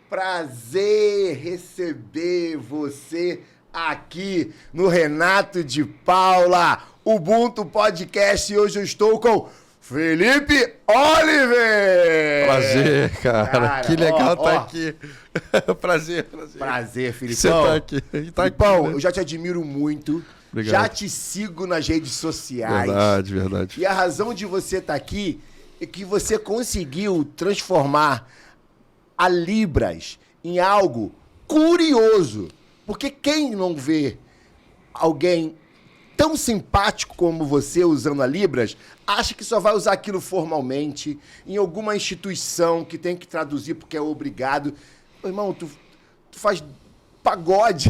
Prazer receber você aqui no Renato de Paula, Ubuntu Podcast. E hoje eu estou com Felipe Oliver. Prazer, cara. Que legal estar aqui. Prazer. Prazer, Filipão. Você tá aqui. Filipão, né? eu já te admiro muito. Obrigado. Já te sigo nas redes sociais. Verdade. E a razão de você estar aqui é que você conseguiu transformar a Libras em algo curioso. Porque quem não vê alguém tão simpático como você usando a Libras, acha que só vai usar aquilo formalmente, em alguma instituição que tem que traduzir porque é obrigado. Ô, irmão, tu faz pagode.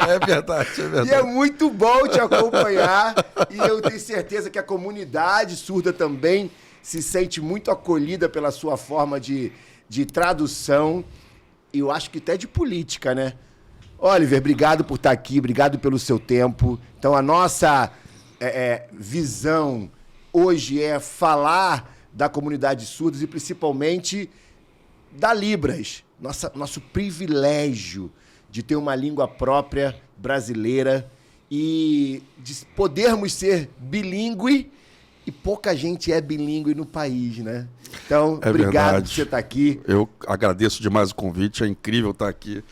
É verdade. E é muito bom te acompanhar. E eu tenho certeza que a comunidade surda também se sente muito acolhida pela sua forma de tradução. E eu acho que até de política, né? Oliver, obrigado por estar aqui, obrigado pelo seu tempo. Então, a nossa visão hoje é falar da comunidade surda e principalmente da Libras. Nosso privilégio de ter uma língua própria brasileira e de podermos ser bilíngue, e pouca gente é bilíngue no país, né? Então, obrigado por você estar aqui. Eu agradeço demais o convite, é incrível estar aqui.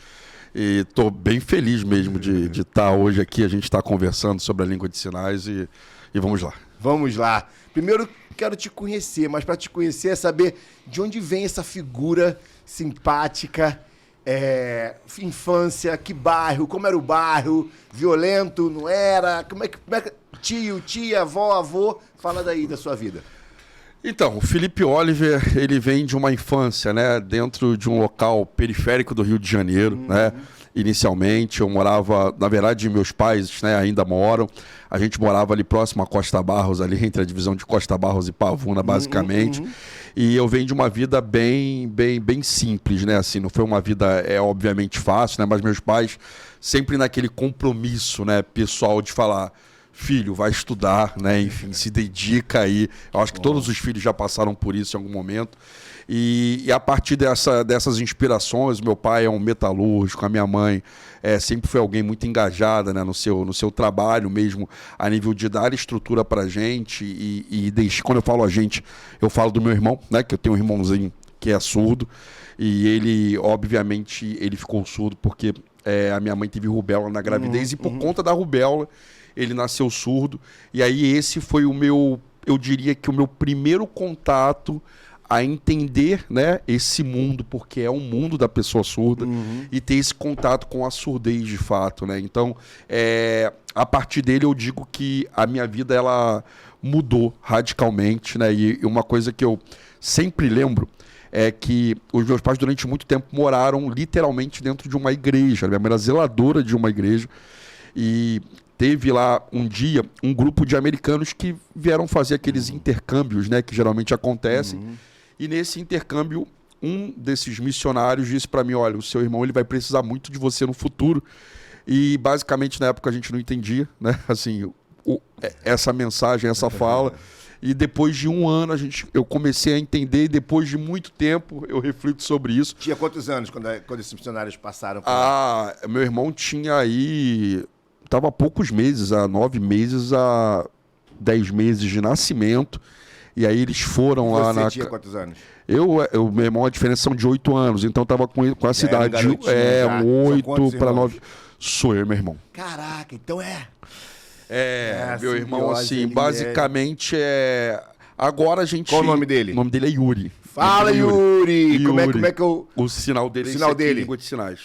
E estou bem feliz mesmo de estar hoje aqui. A gente está conversando sobre a língua de sinais e vamos lá. Vamos lá. Primeiro, quero te conhecer, mas para te conhecer é saber de onde vem essa figura simpática, infância, que bairro, como era o bairro, violento, não era? Como é que tio, tia, avó, avô, fala daí da sua vida. Então, o Felipe Oliver, ele vem de uma infância, né, dentro de um local periférico do Rio de Janeiro, né? Inicialmente, eu morava, na verdade, meus pais, né, ainda moram. A gente morava ali próximo a Costa Barros, ali entre a divisão de Costa Barros e Pavuna, basicamente. E eu venho de uma vida bem simples, né? Assim, não foi uma vida, obviamente, fácil, né? Mas meus pais sempre naquele compromisso, né, pessoal de falar: filho, vai estudar, né? Enfim, se dedica aí. Eu acho que todos os filhos já passaram por isso em algum momento. E a partir dessas inspirações, meu pai é um metalúrgico, a minha mãe sempre foi alguém muito engajada, né, no seu trabalho mesmo, a nível de dar estrutura pra gente. Quando eu falo a gente, eu falo do meu irmão, né, que eu tenho um irmãozinho que é surdo. E ele, obviamente, ele ficou surdo porque a minha mãe teve rubéola na gravidez e por conta da rubéola, ele nasceu surdo. E aí esse foi eu diria que o meu primeiro contato a entender, né, esse mundo, porque é um mundo da pessoa surda, e ter esse contato com a surdez de fato, né? Então, a partir dele eu digo que a minha vida ela mudou radicalmente, né? E uma coisa que eu sempre lembro é que os meus pais durante muito tempo moraram literalmente dentro de uma igreja. Minha mãe era zeladora de uma igreja e teve lá um dia um grupo de americanos que vieram fazer aqueles intercâmbios, né, que geralmente acontecem. E nesse intercâmbio, um desses missionários disse para mim: olha, o seu irmão ele vai precisar muito de você no futuro. E basicamente na época a gente não entendia, né, assim, essa mensagem, essa fala. E depois de um ano eu comecei a entender, e depois de muito tempo eu reflito sobre isso. Tinha quantos anos quando esses missionários passaram por lá? Meu irmão tinha aí, estava há poucos meses, há 9 meses, há 10 meses de nascimento. E aí eles foram lá na... Você tinha quantos anos? Meu irmão, a diferença são de 8 anos, então eu tava com essa idade. 8 para 9. Sou eu, meu irmão. Caraca, então meu irmão, assim, basicamente Agora a gente... Qual o nome dele? O nome dele é Yuri. Fala, Yuri! Como é que eu... O sinal dele é língua de sinais.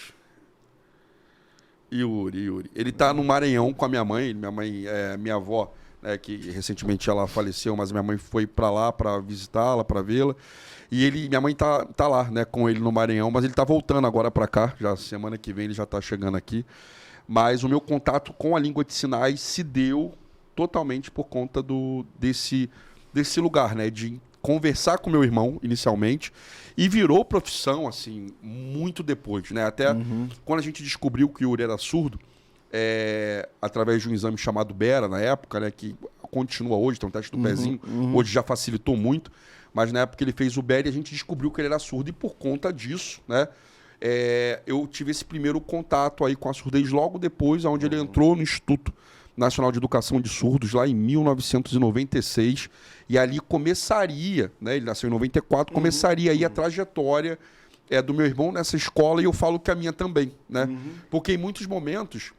Yuri. Ele tá no Maranhão com a minha mãe. Minha avó, né, que recentemente ela faleceu, mas minha mãe foi para lá para visitá-la, para vê-la. E minha mãe tá lá, né, com ele no Maranhão, mas ele tá voltando agora para cá. Já semana que vem ele já tá chegando aqui. Mas o meu contato com a língua de sinais se deu totalmente por conta desse lugar, né, de conversar com meu irmão inicialmente, e virou profissão assim muito depois, né? Até quando a gente descobriu que o Yuri era surdo, através de um exame chamado BERA, na época, né, que continua hoje, tem um teste do pezinho, hoje já facilitou muito, mas na época ele fez o BERA e a gente descobriu que ele era surdo, e por conta disso, né, eu tive esse primeiro contato aí com a surdez logo depois, onde ele entrou no Instituto Nacional de Educação de Surdos, lá em 1996, e ali começaria, né, ele nasceu em 94, começaria aí a trajetória do meu irmão nessa escola, e eu falo que a minha também, né? Porque em muitos momentos,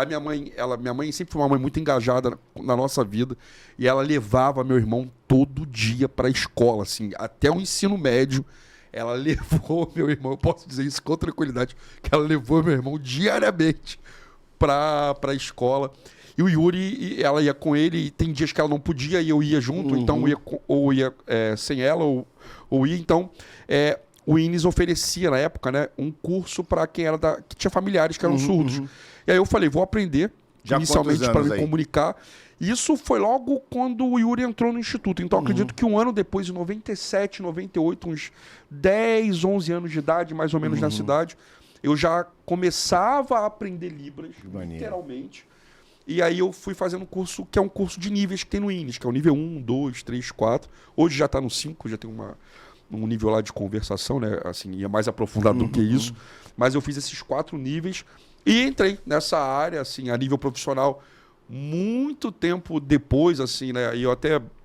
minha mãe sempre foi uma mãe muito engajada na nossa vida, e ela levava meu irmão todo dia para a escola, assim, até o ensino médio. Ela levou meu irmão, eu posso dizer isso com tranquilidade, que ela levou meu irmão diariamente para a escola. E o Yuri, ela ia com ele, e tem dias que ela não podia e eu ia junto, então eu ia sem ela, ou ia. Então, o INES oferecia, na época, né, um curso para quem era que tinha familiares que eram surdos. E aí eu falei, vou aprender, inicialmente, para me comunicar. Isso foi logo quando o Yuri entrou no Instituto. Então, acredito que um ano depois, em 97, 98, uns 10, 11 anos de idade, mais ou menos, na cidade, eu já começava a aprender Libras, literalmente. E aí eu fui fazendo um curso, que é um curso de níveis que tem no INES, que é o nível 1, 2, 3, 4. Hoje já está no 5, já tem um nível lá de conversação, né? Assim, ia mais aprofundado do que isso. Mas eu fiz esses 4 níveis e entrei nessa área, assim, a nível profissional, muito tempo depois, assim, né? E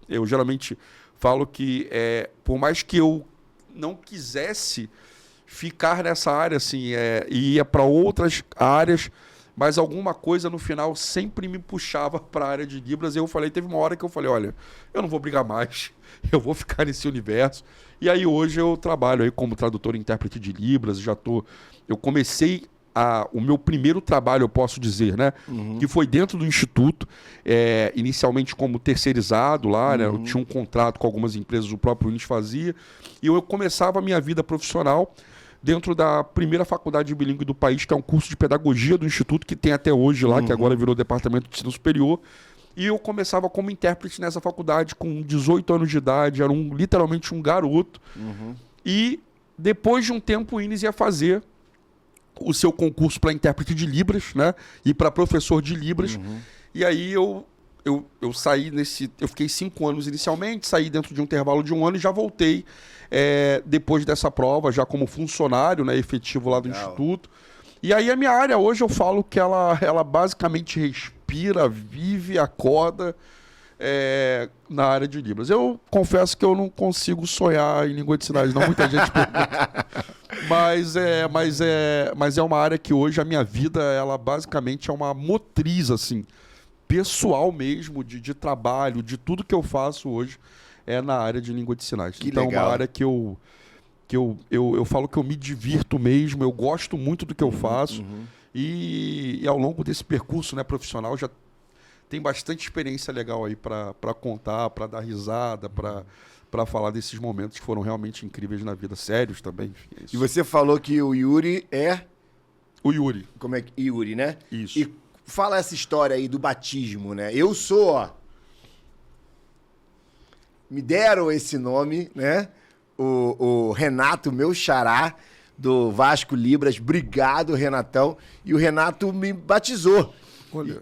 eu geralmente falo que, por mais que eu não quisesse ficar nessa área, assim, e ia para outras áreas, mas alguma coisa no final sempre me puxava para a área de Libras. E teve uma hora que eu falei, olha, eu não vou brigar mais, eu vou ficar nesse universo. E aí hoje eu trabalho aí como tradutor e intérprete de Libras, eu comecei o meu primeiro trabalho, eu posso dizer, né, que foi dentro do Instituto, inicialmente como terceirizado lá, né, eu tinha um contrato com algumas empresas, o próprio INES fazia, e eu começava a minha vida profissional dentro da primeira faculdade bilíngue do país, que é um curso de pedagogia do Instituto, que tem até hoje lá, que agora virou Departamento de Ensino Superior. E eu começava como intérprete nessa faculdade com 18 anos de idade, era literalmente um garoto. E depois de um tempo o INES ia fazer o seu concurso para intérprete de Libras, né? E para professor de Libras. E aí eu saí eu fiquei 5 anos inicialmente, saí dentro de um intervalo de 1 ano e já voltei depois dessa prova, já como funcionário, né, efetivo lá do Instituto. E aí a minha área hoje eu falo que ela basicamente respira, vive, acorda na área de Libras. Eu confesso que eu não consigo sonhar em língua de sinais, não, muita gente pergunta. Mas é uma área que hoje a minha vida, ela basicamente é uma motriz, assim, pessoal mesmo, de trabalho, de tudo que eu faço hoje na área de língua de sinais. Então, é uma área que eu falo que eu me divirto mesmo, eu gosto muito do que eu faço. E ao longo desse percurso, né, profissional, já tem bastante experiência legal aí para contar, para dar risada, para falar desses momentos que foram realmente incríveis na vida, sérios também. Enfim, e você falou que o Yuri O Yuri. Como é que... Yuri, né? Isso. E fala essa história aí do batismo, né? Me deram esse nome, né? O Renato, meu xará, do Vasco Libras. Obrigado, Renatão. E o Renato me batizou.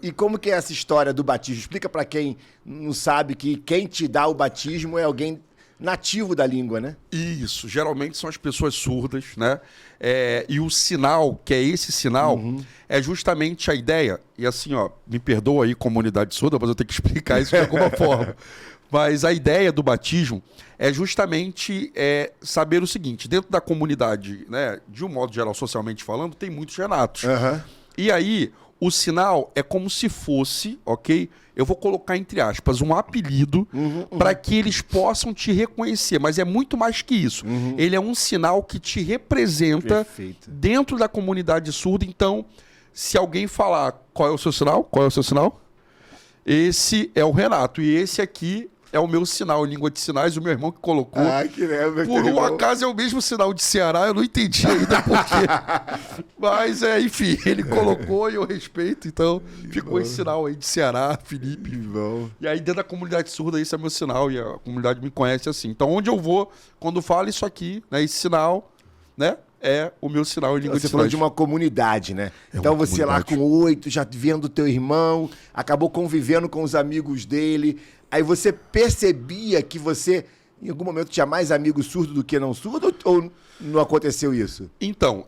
E como que é essa história do batismo? Explica para quem não sabe que quem te dá o batismo é alguém nativo da língua, né? Isso. Geralmente são as pessoas surdas, né? E o sinal, que é esse sinal, é justamente a ideia. E assim, ó, me perdoa aí, comunidade surda, mas eu tenho que explicar isso de alguma forma. Mas a ideia do batismo é justamente saber o seguinte: dentro da comunidade, né, de um modo geral, socialmente falando, tem muitos Renatos. E aí, o sinal é como se fosse, ok? Eu vou colocar entre aspas um apelido para que eles possam te reconhecer, mas é muito mais que isso. Ele é um sinal que te representa dentro da comunidade surda. Então, se alguém falar qual é o seu sinal, esse é o Renato, e esse aqui é o meu sinal, língua de sinais, o meu irmão que colocou. Por um acaso é o mesmo sinal de Ceará, eu não entendi ainda por quê. Mas, enfim, ele colocou e eu respeito, então ficou esse sinal aí de Ceará, Felipe. E aí dentro da comunidade surda, esse é meu sinal, e a comunidade me conhece assim. Então onde eu vou, quando falo isso aqui, né, esse sinal, né, é o meu sinal em língua de Você sinais. falou de uma comunidade, né? É Então uma você lá comunidade. com 8, já vendo teu irmão, acabou convivendo com os amigos dele. Aí você percebia que você, em algum momento, tinha mais amigos surdos do que não surdos? Ou não aconteceu isso? Então,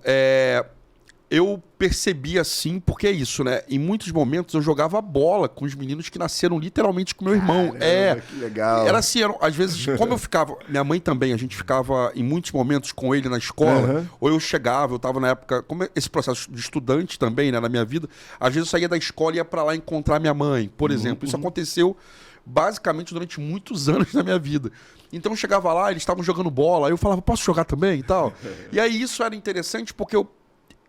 eu percebi assim, porque é isso, né? Em muitos momentos eu jogava bola com os meninos que nasceram literalmente com meu irmão. Caramba, que legal. Era assim, às vezes, como eu ficava, minha mãe também, a gente ficava em muitos momentos com ele na escola, Uhum. ou eu chegava, eu tava na época, como esse processo de estudante também, né, na minha vida, às vezes eu saía da escola e ia pra lá encontrar minha mãe, por exemplo. Isso aconteceu basicamente durante muitos anos na minha vida. Então eu chegava lá, eles estavam jogando bola, aí eu falava, posso jogar também e tal? E aí isso era interessante porque eu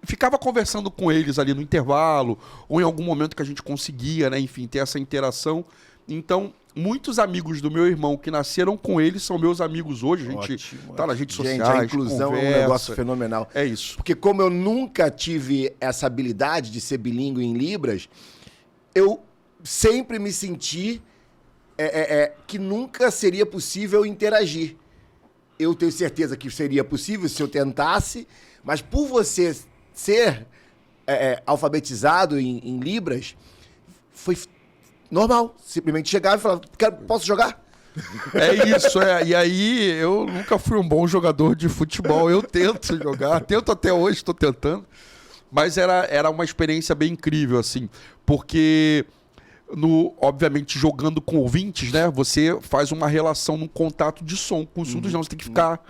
ficava conversando com eles ali no intervalo, ou em algum momento que a gente conseguia, né, enfim, ter essa interação. Então, muitos amigos do meu irmão que nasceram com ele são meus amigos hoje. A gente Ótimo, tá nas redes Gente, sociais, a inclusão é um conversa. negócio fenomenal. É isso. Porque como eu nunca tive essa habilidade de ser bilíngue em Libras, eu sempre me senti que nunca seria possível interagir. Eu tenho certeza que seria possível se eu tentasse, mas por você ser alfabetizado em Libras, foi normal. Simplesmente chegava e falava, posso jogar? É isso, E aí, eu nunca fui um bom jogador de futebol. Eu tento jogar, tento até hoje, estou tentando. Mas era uma experiência bem incrível, assim, porque, obviamente, jogando com ouvintes, né? Você faz uma relação num contato de som. Com os surdos, não, você tem que ficar,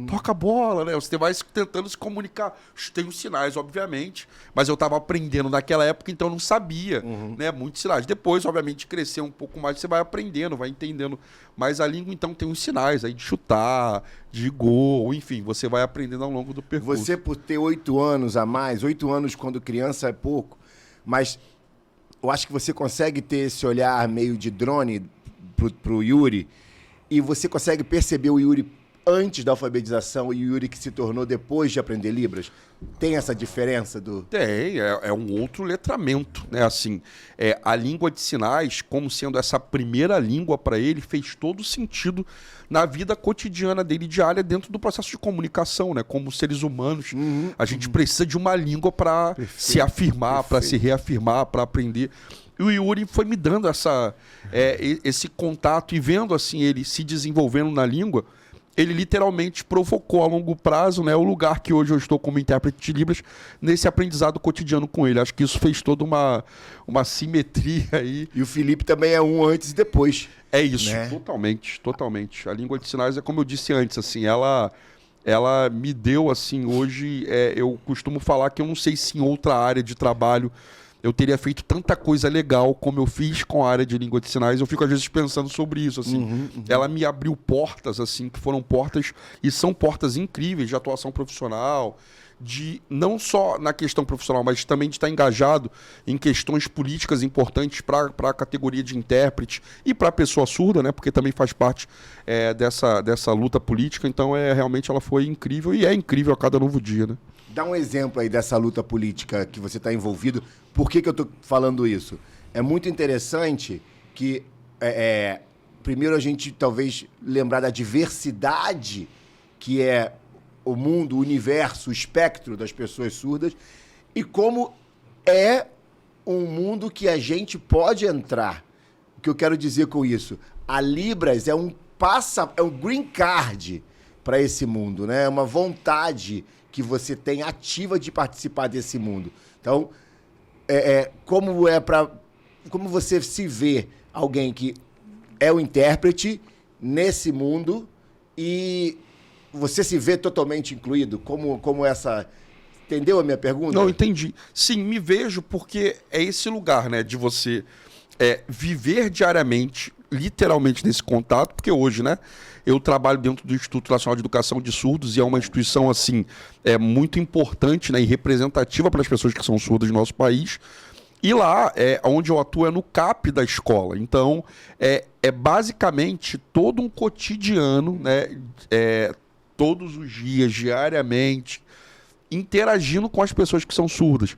toca a bola, né? Você vai tentando se comunicar. Tem os sinais, obviamente, mas eu estava aprendendo naquela época, então eu não sabia, né? Muitos sinais. Depois, obviamente, crescer um pouco mais, você vai aprendendo, vai entendendo. Mas a língua, então, tem os sinais aí de chutar, de gol, enfim, você vai aprendendo ao longo do percurso. Você, por ter 8 anos a mais, 8 anos quando criança é pouco, mas eu acho que você consegue ter esse olhar meio de drone pro Yuri, e você consegue perceber o Yuri antes da alfabetização e o Yuri que se tornou depois de aprender Libras? Tem essa diferença do... Tem, é um outro letramento, né? Assim, a língua de sinais, como sendo essa primeira língua para ele, fez todo sentido na vida cotidiana dele diária dentro do processo de comunicação, né? Como seres humanos, a gente precisa de uma língua para se afirmar, para se reafirmar, para aprender. E o Yuri foi me dando esse contato e vendo assim ele se desenvolvendo na língua. Ele literalmente provocou a longo prazo, né, o lugar que hoje eu estou como intérprete de Libras nesse aprendizado cotidiano com ele. Acho que isso fez toda uma simetria aí. E o Felipe também é um antes e depois. É isso, né? totalmente, totalmente. A língua de sinais é como eu disse antes, assim, ela me deu, assim, hoje, eu costumo falar que eu não sei se em outra área de trabalho eu teria feito tanta coisa legal como eu fiz com a área de língua de sinais. Eu fico, às vezes, pensando sobre isso, assim. Ela me abriu portas, assim, que foram portas, e são portas incríveis de atuação profissional, de não só na questão profissional, mas também de estar engajado em questões políticas importantes para a categoria de intérprete e para a pessoa surda, né? Porque também faz parte dessa luta política. Então, realmente, ela foi incrível e é incrível a cada novo dia, né? Dá um exemplo aí dessa luta política que você está envolvido. Por que eu estou falando isso? É muito interessante que, primeiro, a gente talvez lembrar da diversidade que é o mundo, o universo, o espectro das pessoas surdas e como é um mundo que a gente pode entrar. O que eu quero dizer com isso? A Libras é um green card para esse mundo, né? É uma vontade que você tem ativa de participar desse mundo. Então, como você se vê alguém que é o intérprete nesse mundo e você se vê totalmente incluído? Como essa... Entendeu a minha pergunta? Não, entendi. Sim, me vejo porque é esse lugar, né, de você viver diariamente, literalmente nesse contato, porque hoje, né, eu trabalho dentro do Instituto Nacional de Educação de Surdos e é uma instituição, assim, muito importante, né, e representativa para as pessoas que são surdas no nosso país. E lá, onde eu atuo, é no CAP da escola. Então, é basicamente todo um cotidiano, né, todos os dias, diariamente, interagindo com as pessoas que são surdas.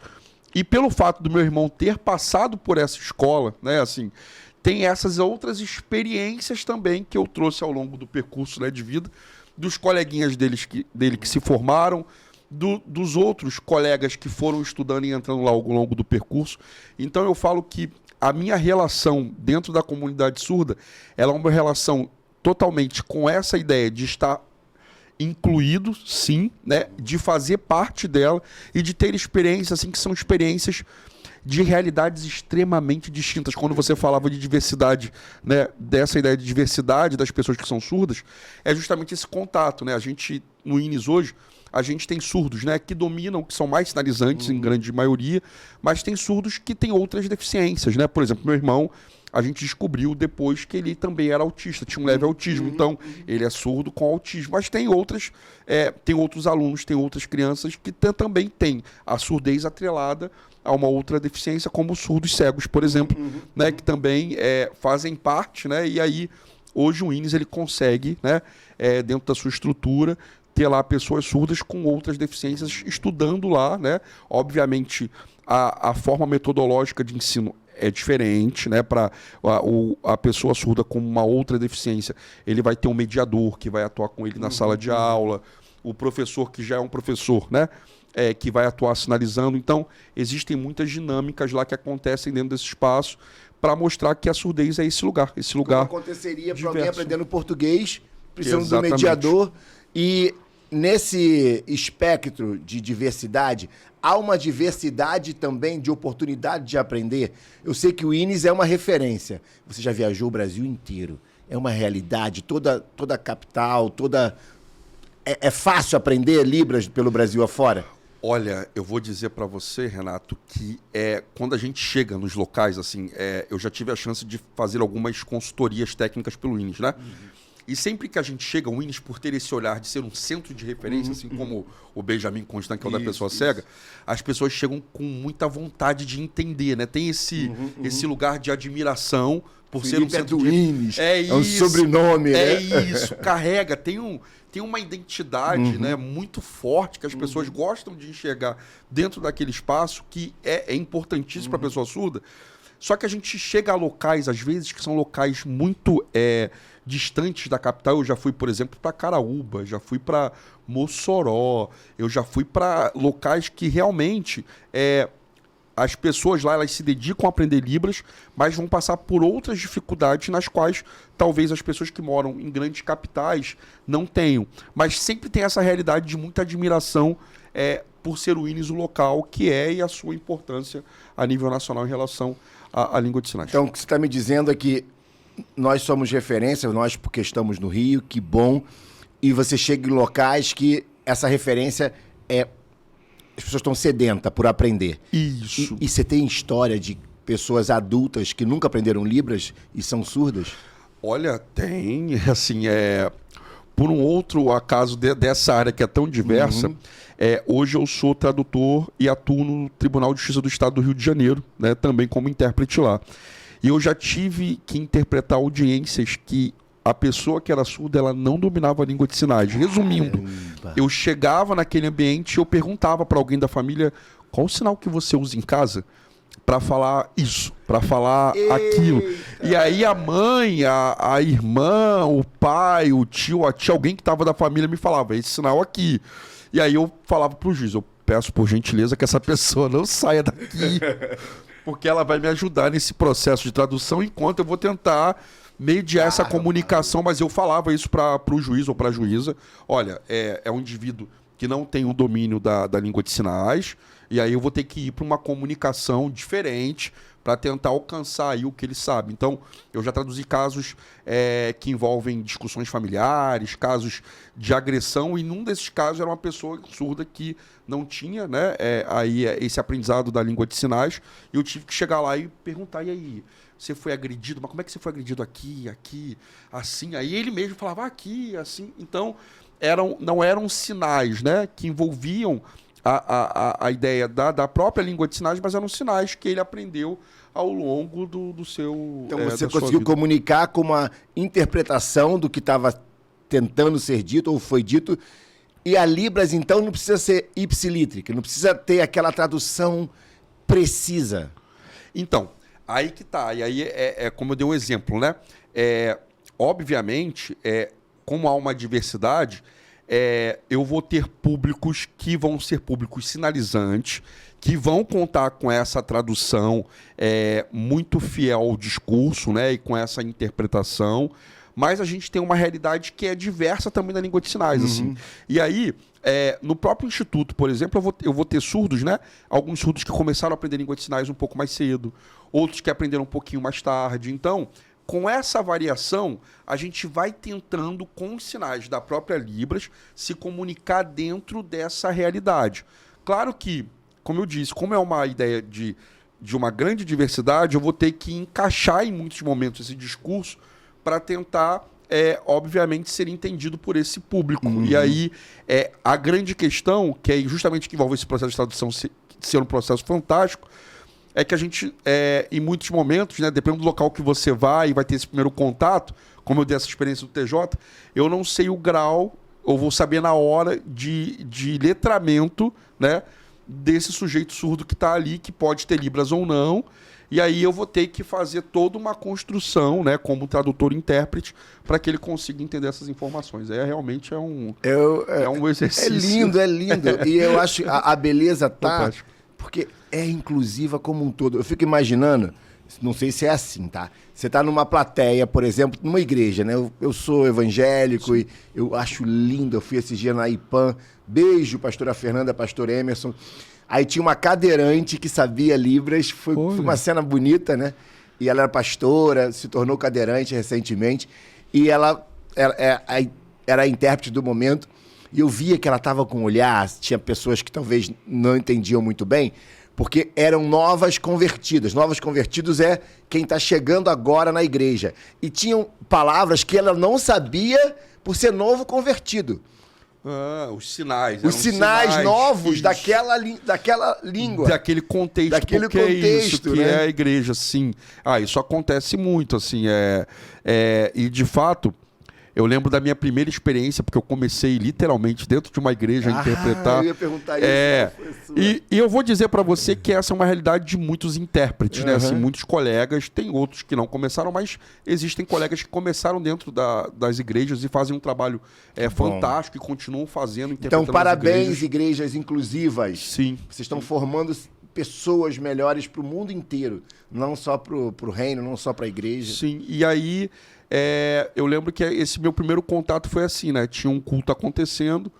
E pelo fato do meu irmão ter passado por essa escola, né, assim, tem essas outras experiências também que eu trouxe ao longo do percurso, né, de vida, dos coleguinhas dele que se formaram, dos outros colegas que foram estudando e entrando lá ao longo do percurso. Então eu falo que a minha relação dentro da comunidade surda, ela é uma relação totalmente com essa ideia de estar incluído, sim, né, de fazer parte dela e de ter experiências assim que são experiências de realidades extremamente distintas. Quando você falava de diversidade, né, dessa ideia de diversidade das pessoas que são surdas, é justamente esse contato, né? A gente no INES hoje, a gente tem surdos, né, que dominam, que são mais sinalizantes em grande maioria, mas tem surdos que têm outras deficiências, né? Por exemplo, meu irmão, a gente descobriu depois que ele também era autista, tinha um leve autismo, então ele é surdo com autismo. Mas tem outros alunos, tem outras crianças que também têm a surdez atrelada a uma outra deficiência, como os surdos cegos, por exemplo, né, que também fazem parte, né? E aí, hoje o INES ele consegue, né, dentro da sua estrutura, ter lá pessoas surdas com outras deficiências estudando lá, né? Obviamente, a forma metodológica de ensino é diferente, né? Para a pessoa surda com uma outra deficiência, ele vai ter um mediador que vai atuar com ele na sala de aula, o professor que já é um professor, né? Que vai atuar sinalizando. Então, existem muitas dinâmicas lá que acontecem dentro desse espaço para mostrar que a surdez é esse lugar. Como aconteceria para alguém aprendendo português, precisando Exatamente. do mediador. E nesse espectro de diversidade, há uma diversidade também de oportunidade de aprender. Eu sei que o INES é uma referência. Você já viajou o Brasil inteiro. É uma realidade, toda a capital, toda... É fácil aprender Libras pelo Brasil afora? Olha, eu vou dizer para você, Renato, que quando a gente chega nos locais, assim, eu já tive a chance de fazer algumas consultorias técnicas pelo INES, né? E sempre que a gente chega, o INES, por ter esse olhar de ser um centro de referência, assim como o Benjamin Constant, que é o da pessoa cega, as pessoas chegam com muita vontade de entender, né? Tem esse lugar de admiração por ser um centro do de... INES. É um sobrenome, né? É isso, carrega, tem uma identidade, né, muito forte que as pessoas gostam de enxergar dentro daquele espaço que é importantíssimo para a pessoa surda. Só que a gente chega a locais, às vezes, que são locais muito distantes da capital. Eu já fui, por exemplo, para Caraúba, já fui para Mossoró, eu já fui para locais que realmente as pessoas lá elas se dedicam a aprender Libras, mas vão passar por outras dificuldades nas quais talvez as pessoas que moram em grandes capitais não tenham. Mas sempre tem essa realidade de muita admiração por ser o INES o local que é e a sua importância a nível nacional em relação à língua de sinais. Então, o que você está me dizendo é que nós somos referência, nós porque estamos no Rio, que bom, e você chega em locais que essa referência as pessoas estão sedentas por aprender. Isso. E você tem história de pessoas adultas que nunca aprenderam Libras e são surdas? Olha, tem, assim, por um outro acaso dessa área que é tão diversa, hoje eu sou tradutor e atuo no Tribunal de Justiça do Estado do Rio de Janeiro, né, também como intérprete lá. E eu já tive que interpretar audiências que a pessoa que era surda, ela não dominava a língua de sinais. Resumindo, eu chegava naquele ambiente e eu perguntava para alguém da família qual o sinal que você usa em casa para falar isso, para falar aquilo. E aí a mãe, a irmã, o pai, o tio, a tia, alguém que estava da família me falava, esse sinal aqui. E aí eu falava pro juiz, eu peço por gentileza que essa pessoa não saia daqui, porque ela vai me ajudar nesse processo de tradução enquanto eu vou tentar mediar essa comunicação, mas eu falava isso para o juiz ou para a juíza. Olha, é um indivíduo que não tem o domínio da língua de sinais, e aí eu vou ter que ir para uma comunicação diferente para tentar alcançar aí o que ele sabe. Então, eu já traduzi casos que envolvem discussões familiares, casos de agressão, e num desses casos era uma pessoa surda que não tinha, né, esse aprendizado da língua de sinais, e eu tive que chegar lá e perguntar, e aí, você foi agredido? Mas como é que você foi agredido aqui, assim? Aí ele mesmo falava aqui, assim. Então, não eram sinais, né, que envolviam a ideia da própria língua de sinais, mas eram sinais que ele aprendeu ao longo do seu... Então você conseguiu comunicar com uma interpretação do que estava tentando ser dito ou foi dito, e a Libras, então, não precisa ser ipsilítrica, não precisa ter aquela tradução precisa. Então, aí que tá. E aí como eu dei um exemplo, né? Obviamente, como há uma diversidade, eu vou ter públicos que vão ser públicos sinalizantes, que vão contar com essa tradução muito fiel ao discurso, né, e com essa interpretação, mas a gente tem uma realidade que é diversa também na língua de sinais. Assim. E aí, no próprio Instituto, por exemplo, eu vou ter surdos, né? Alguns surdos que começaram a aprender língua de sinais um pouco mais cedo, outros que aprenderam um pouquinho mais tarde. Então, com essa variação, a gente vai tentando, com os sinais da própria Libras, se comunicar dentro dessa realidade. Claro que, como eu disse, como é uma ideia de uma grande diversidade, eu vou ter que encaixar em muitos momentos esse discurso para tentar, obviamente, ser entendido por esse público. E aí, a grande questão, que é justamente que envolve esse processo de tradução ser um processo fantástico, é que a gente, em muitos momentos, né, dependendo do local que você vai e vai ter esse primeiro contato, como eu dei essa experiência do TJ, eu não sei o grau, eu vou saber na hora de letramento, né, desse sujeito surdo que está ali, que pode ter Libras ou não, e aí eu vou ter que fazer toda uma construção, né, como tradutor e intérprete, para que ele consiga entender essas informações. Realmente é um exercício. É lindo. E eu acho a beleza tá... Fantástico. Porque é inclusiva como um todo. Eu fico imaginando, não sei se é assim, tá? Você está numa plateia, por exemplo, numa igreja, né? Eu sou evangélico. Sim. E eu acho lindo. Eu fui esses dias na IPAM. Beijo, pastora Fernanda, pastor Emerson. Aí tinha uma cadeirante que sabia Libras. Foi uma cena bonita, né? E ela era pastora, se tornou cadeirante recentemente. E ela era a intérprete do momento. E eu via que ela estava com um olhar, tinha pessoas que talvez não entendiam muito bem, porque eram novas convertidas. Novos convertidos é quem está chegando agora na igreja. E tinham palavras que ela não sabia por ser novo convertido. Os sinais. Os sinais novos daquela língua. Daquele contexto. Daquele contexto, que né? é a igreja, sim. Isso acontece muito, assim. E, de fato... Eu lembro da minha primeira experiência, porque eu comecei literalmente dentro de uma igreja a interpretar. Eu ia perguntar isso. E eu vou dizer para você que essa é uma realidade de muitos intérpretes, né? Assim, muitos colegas, tem outros que não começaram, mas existem colegas que começaram dentro das igrejas e fazem um trabalho fantástico e continuam fazendo, interpretando. Então, parabéns, igrejas inclusivas. Sim. Vocês estão formando pessoas melhores para o mundo inteiro, não só para o reino, não só para a igreja. Sim, e aí... eu lembro que esse meu primeiro contato foi assim, né? Tinha um culto acontecendo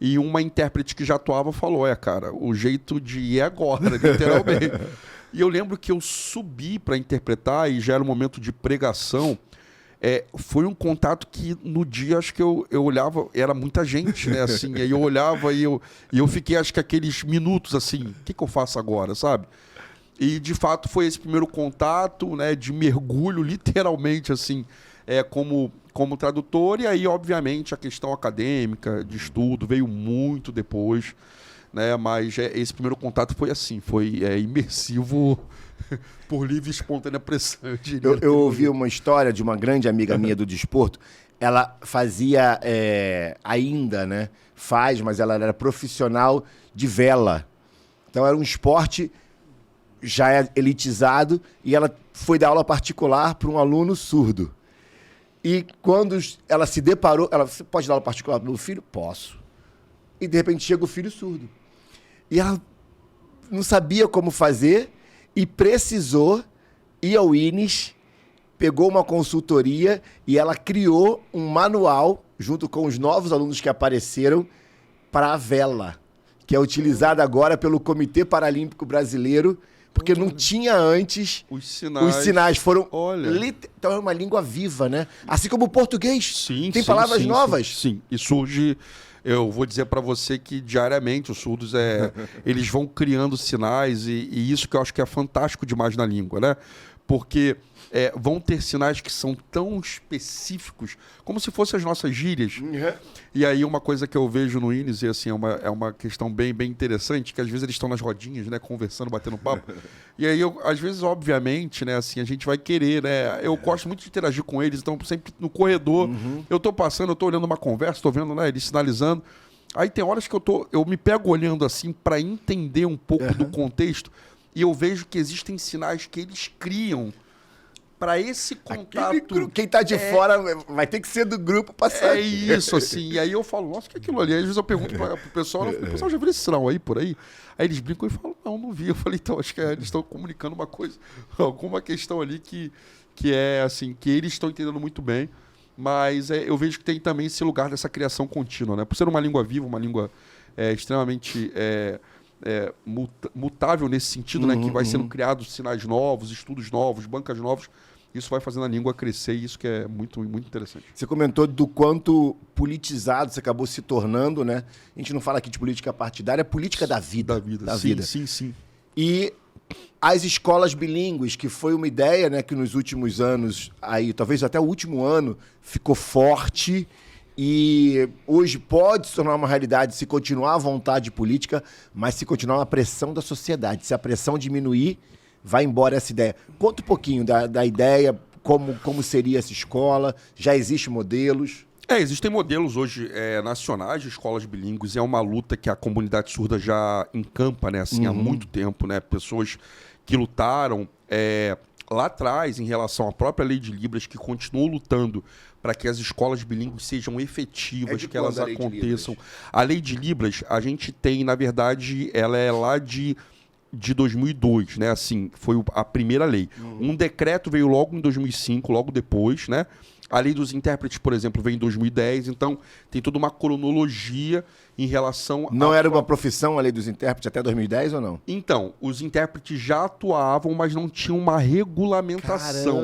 e uma intérprete que já atuava falou, cara, o jeito de ir é agora, literalmente. E eu lembro que eu subi para interpretar e já era um momento de pregação. Foi um contato que no dia, acho que eu olhava, era muita gente, né? Assim, aí eu olhava e eu fiquei, acho que aqueles minutos assim, o que eu faço agora, sabe? E, de fato, foi esse primeiro contato, né, de mergulho, literalmente, assim, como tradutor. E aí, obviamente, a questão acadêmica, de estudo, veio muito depois, né? Mas esse primeiro contato foi assim, foi imersivo por livre e espontânea pressão, eu diria. Eu ouvi uma história de uma grande amiga minha do desporto. Ela fazia ainda, né? Faz, mas ela era profissional de vela. Então, era um esporte... já é elitizado, e ela foi dar aula particular para um aluno surdo. E quando ela se deparou... Você pode dar aula particular para o meu filho? Posso. E, de repente, chega o filho surdo. E ela não sabia como fazer e precisou ir ao INES, pegou uma consultoria e ela criou um manual, junto com os novos alunos que apareceram, para a vela, que é utilizada agora pelo Comitê Paralímpico Brasileiro, porque não tinha antes. Os sinais foram... Olha. Então é uma língua viva, né? Assim como o português. Sim, tem palavras novas. Sim. E surge... Eu vou dizer para você que diariamente os surdos eles vão criando sinais e isso que eu acho que é fantástico demais na língua, né? Porque vão ter sinais que são tão específicos, como se fossem as nossas gírias. Uhum. E aí uma coisa que eu vejo no INES, e assim, é uma questão bem, bem interessante, que às vezes eles estão nas rodinhas, né, conversando, batendo papo. E aí, às vezes, obviamente, né, assim, a gente vai querer, né? Eu gosto muito de interagir com eles, então sempre no corredor, eu tô passando, eu tô olhando uma conversa, tô vendo, né, eles sinalizando. Aí tem horas que eu me pego olhando assim para entender um pouco do contexto, e eu vejo que existem sinais que eles criam para esse contato... Quem tá de fora vai ter que ser do grupo pra saber. É isso, assim. E aí eu falo, nossa, que é aquilo ali? Às vezes eu pergunto pro pessoal, o pessoal já viu esse sinal aí, por aí? Aí eles brincam e falam, não vi. Eu falei, então, acho que eles estão comunicando uma coisa, alguma questão ali que é, assim, que eles estão entendendo muito bem. Mas eu vejo que tem também esse lugar dessa criação contínua, né? Por ser uma língua viva, uma língua extremamente mutável nesse sentido, né? Que vai sendo criados sinais novos, estudos novos, bancas novos. Isso vai fazendo a língua crescer e isso que é muito, muito interessante. Você comentou do quanto politizado você acabou se tornando, né? A gente não fala aqui de política partidária, é política da vida. Da vida. Sim. E as escolas bilíngues, que foi uma ideia, né, que nos últimos anos, aí, talvez até o último ano, ficou forte e hoje pode se tornar uma realidade se continuar a vontade política, mas se continuar uma pressão da sociedade. Se a pressão diminuir, vai embora essa ideia. Conta um pouquinho da ideia, como seria essa escola, já existem modelos... Existem modelos hoje nacionais de escolas bilíngues, é uma luta que a comunidade surda já encampa, né, assim, há muito tempo, né, pessoas que lutaram lá atrás em relação à própria Lei de Libras, que continuam lutando para que as escolas bilíngues sejam efetivas, que elas aconteçam. A Lei de Libras, a gente tem, na verdade, ela é lá de 2002, né, assim, foi a primeira lei. Um decreto veio logo em 2005, logo depois, né. A lei dos intérpretes, por exemplo, veio em 2010, então tem toda uma cronologia em relação... Não era uma profissão a lei dos intérpretes até 2010 ou não? Então, os intérpretes já atuavam, mas não tinham uma regulamentação.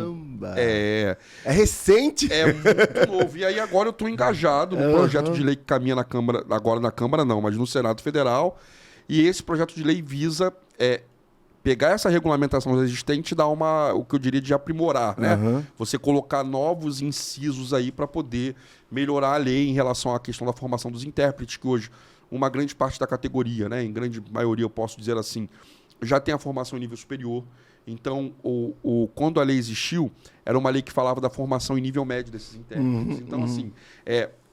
Caramba! É recente? É muito novo. E aí agora eu estou engajado no projeto de lei que caminha na Câmara, agora na Câmara não, mas no Senado Federal, e esse projeto de lei visa... pegar essa regulamentação existente e dar o que eu diria de aprimorar, né? Você colocar novos incisos aí para poder melhorar a lei em relação à questão da formação dos intérpretes, que hoje uma grande parte da categoria, né, em grande maioria eu posso dizer assim, já tem a formação em nível superior. Então, quando a lei existiu, era uma lei que falava da formação em nível médio desses intérpretes. Então, assim,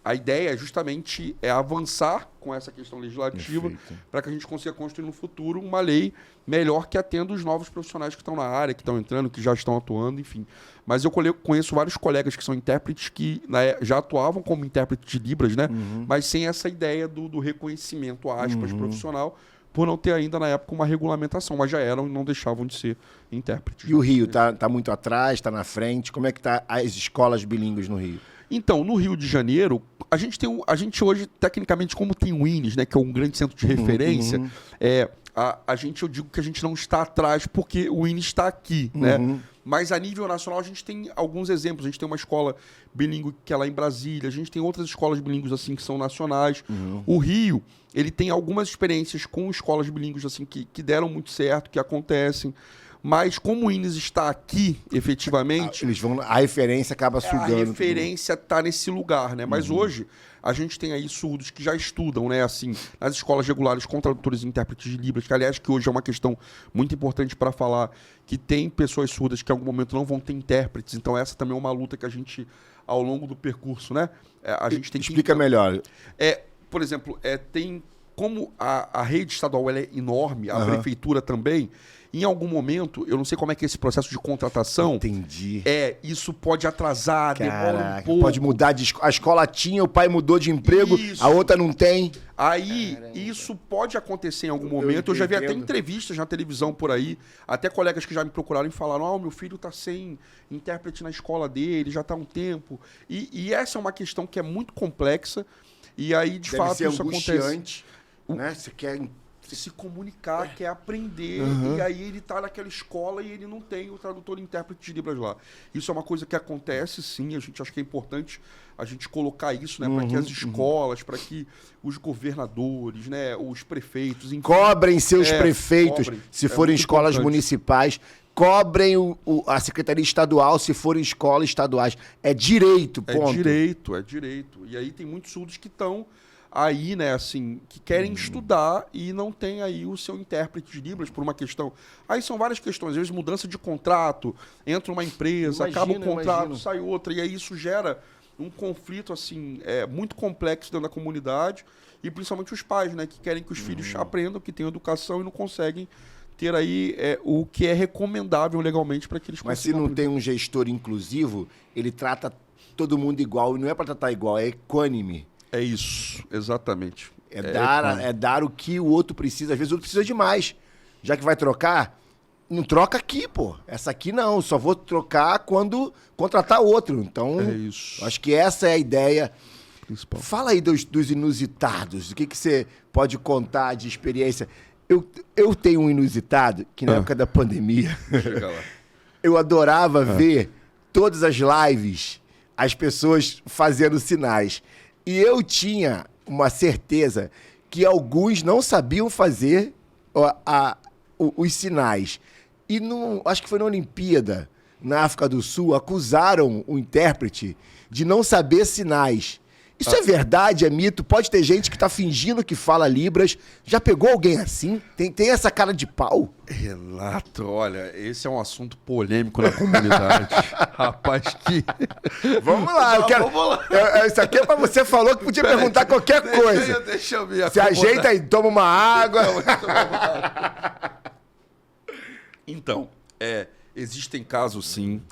a ideia é justamente avançar com essa questão legislativa para que a gente consiga construir no futuro uma lei melhor que atenda os novos profissionais que estão na área, que estão entrando, que já estão atuando, enfim. Mas eu conheço vários colegas que são intérpretes que já atuavam como intérprete de Libras, né? Mas sem essa ideia do reconhecimento, aspas, profissional, por não ter ainda na época uma regulamentação, mas já eram e não deixavam de ser intérpretes. E o Rio tá muito atrás, está na frente? Como é que tá as escolas bilíngues no Rio? Então, no Rio de Janeiro, a gente hoje, tecnicamente, como tem o INES, né, que é um grande centro de referência, eu digo que a gente não está atrás porque o INES está aqui, né? Mas a nível nacional a gente tem alguns exemplos. A gente tem uma escola bilíngue que é lá em Brasília, a gente tem outras escolas bilíngues assim que são nacionais. O Rio, ele tem algumas experiências com escolas bilíngues assim que deram muito certo, que acontecem. Mas como o INES está aqui, efetivamente... A referência acaba sugando. A referência está nesse lugar, né? Mas hoje a gente tem aí surdos que já estudam, né? Assim, nas escolas regulares com tradutores e intérpretes de Libras, que aliás que hoje é uma questão muito importante para falar, que tem pessoas surdas que em algum momento não vão ter intérpretes. Então essa também é uma luta que a gente, ao longo do percurso, né? A gente tem Explica melhor. Por exemplo, tem... Como a rede estadual ela é enorme, a prefeitura também... Em algum momento, eu não sei como é que é esse processo de contratação. Entendi. Isso pode atrasar, demora um pouco. Pode mudar de a escola tinha, o pai mudou de emprego, a outra não tem. Aí, isso pode acontecer em algum momento. Eu já vi até entrevistas na televisão por aí, até colegas que já me procuraram e falaram: meu filho está sem intérprete na escola dele, já está há um tempo. E essa é uma questão que é muito complexa. E aí, de fato, isso acontece. Né? Você quer se comunicar, quer aprender, e aí ele está naquela escola e ele não tem o tradutor e intérprete de Libras lá. Isso é uma coisa que acontece, sim, a gente acha que é importante a gente colocar isso, né, para que as escolas, para que os governadores, né, os prefeitos... Enfim, cobrem seus prefeitos, se forem escolas municipais, cobrem a Secretaria Estadual se forem escolas estaduais. É direito, ponto. É direito. E aí tem muitos surdos que estão... aí, né, assim, que querem estudar e não tem aí o seu intérprete de Libras por uma questão. Aí são várias questões, às vezes mudança de contrato, entra uma empresa, acaba o contrato, sai outra, e aí isso gera um conflito, assim, muito complexo dentro da comunidade, e principalmente os pais, né, que querem que os filhos aprendam, que tenham educação e não conseguem ter aí o que é recomendável legalmente para que eles Mas se não tem um gestor inclusivo, ele trata todo mundo igual. E não é para tratar igual, é equânime. É isso, exatamente. É dar o que o outro precisa. Às vezes o outro precisa de mais. Já que vai trocar, não troca aqui, pô. Essa aqui não, só vou trocar quando contratar outro. Então, isso. Acho que essa é a ideia principal. Fala aí dos inusitados. O que você pode contar de experiência? Eu tenho um inusitado que na época da pandemia, Chega lá. eu adorava ver todas as lives, as pessoas fazendo sinais. E eu tinha uma certeza que alguns não sabiam fazer os sinais. E acho que foi na Olimpíada, na África do Sul, acusaram o intérprete de não saber sinais. Isso é verdade, é mito? Pode ter gente que tá fingindo que fala Libras. Já pegou alguém assim? Tem essa cara de pau? Renato, olha, esse é um assunto polêmico na comunidade. Rapaz, que... Vamos lá, vamos lá. Isso aqui é pra você, falou que podia perguntar qualquer coisa. Deixa eu ver. Se ajeita aí, toma uma água. Então, existem casos, sim,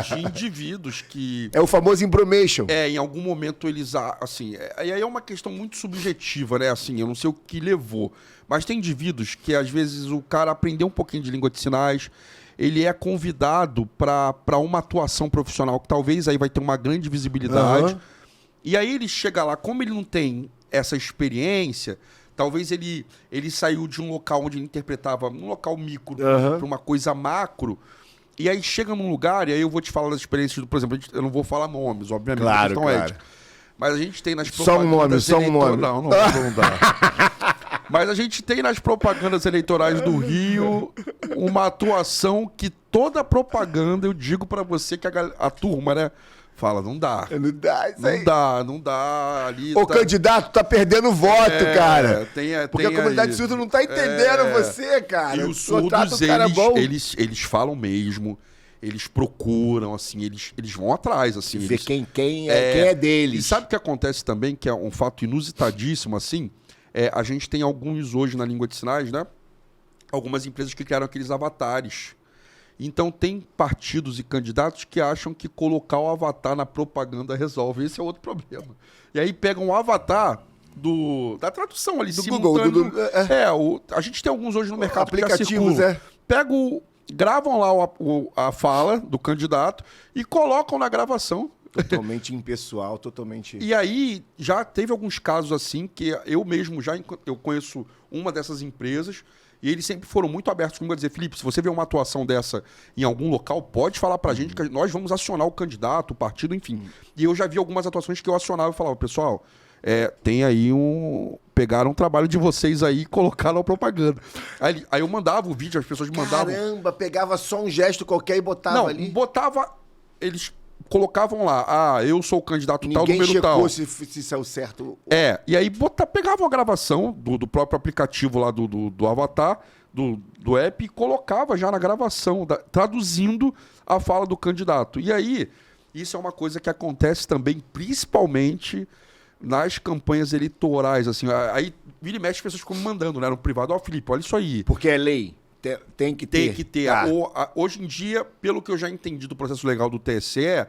de indivíduos que... É o famoso embromation. Em algum momento eles... Assim, aí é uma questão muito subjetiva, né? Assim, eu não sei o que levou. Mas tem indivíduos que, às vezes, o cara aprendeu um pouquinho de língua de sinais, ele é convidado para uma atuação profissional que talvez aí vai ter uma grande visibilidade. E aí ele chega lá, como ele não tem essa experiência... Talvez ele saiu de um local onde ele interpretava, num local micro, para uma coisa macro. E aí chega num lugar, e aí eu vou te falar das experiências, por exemplo, eu não vou falar nomes, obviamente, claro. Ética. Mas a gente tem nas propagandas... Só um nome. Não dá. Mas a gente tem nas propagandas eleitorais do Rio uma atuação que toda propaganda, eu digo para você que a turma, né? Fala, não dá. Não dá, isso aí. Não dá. Ali o candidato tá perdendo voto, cara. Porque a comunidade surda não tá entendendo você, cara. E os surdos, eles falam mesmo, eles procuram, assim, eles vão atrás, assim. Ver quem é deles. E sabe o que acontece também, que é um fato inusitadíssimo, assim? A gente tem alguns hoje na língua de sinais, né? Algumas empresas que criaram aqueles avatares. Então, tem partidos e candidatos que acham que colocar o avatar na propaganda resolve. Esse é outro problema. E aí pegam o avatar da tradução ali, do Google. A gente tem alguns hoje no mercado aplicativos, gravam lá a fala do candidato e colocam na gravação. Totalmente impessoal, totalmente... E aí, já teve alguns casos assim, que eu mesmo eu conheço uma dessas empresas... E eles sempre foram muito abertos comigo a dizer, Felipe, se você vê uma atuação dessa em algum local, pode falar pra gente que nós vamos acionar o candidato, o partido, enfim. E eu já vi algumas atuações que eu acionava e falava, pessoal, tem aí pegaram um trabalho de vocês aí e colocaram a propaganda. Aí eu mandava o vídeo, as pessoas mandavam... Caramba, pegava só um gesto qualquer e botava ali? Não, botava... Eles colocavam lá, eu sou o candidato tal, número tal. Ninguém checou se saiu certo. E aí pegavam a gravação do próprio aplicativo lá do avatar, do app, e colocava já na gravação, traduzindo a fala do candidato. E aí, isso é uma coisa que acontece também, principalmente nas campanhas eleitorais, assim. Aí, vira e mexe, as pessoas ficam me mandando, né, no privado, Felipe, olha isso aí. Porque é lei. Tem que ter. Tem que ter. Hoje em dia, pelo que eu já entendi do processo legal do TSE,